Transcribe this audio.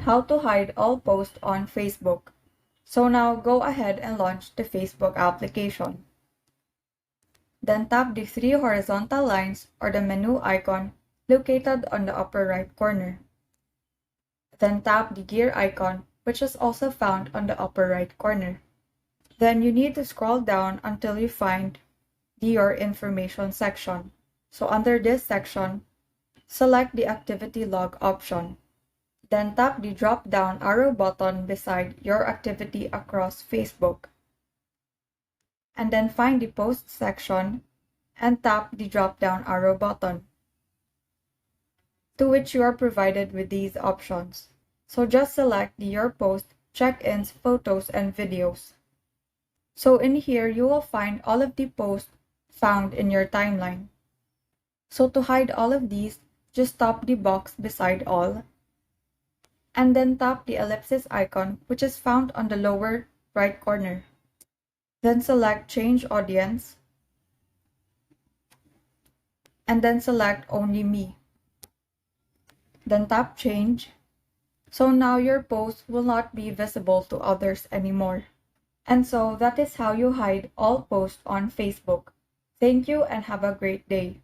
how to hide all posts on Facebook. So now go ahead and launch the Facebook application. Then tap the three horizontal lines or the menu icon located on the upper right corner. Then tap the gear icon, which is also found on the upper right corner. Then you need to scroll down until you find the Your Information section. So under this section, select the Activity Log option. Then tap the drop-down arrow button beside your activity across Facebook. And then find the Post section and tap the drop-down arrow button, to which you are provided with these options. So just select the Your Post, Check-ins, Photos, and Videos. So in here, you will find all of the posts found in your timeline. So to hide all of these, just tap the box beside all, and then tap the ellipsis icon, which is found on the lower right corner. Then select Change Audience, and then select Only Me. Then tap Change. So now your post will not be visible to others anymore. And so that is how you hide all posts on Facebook. Thank you and have a great day.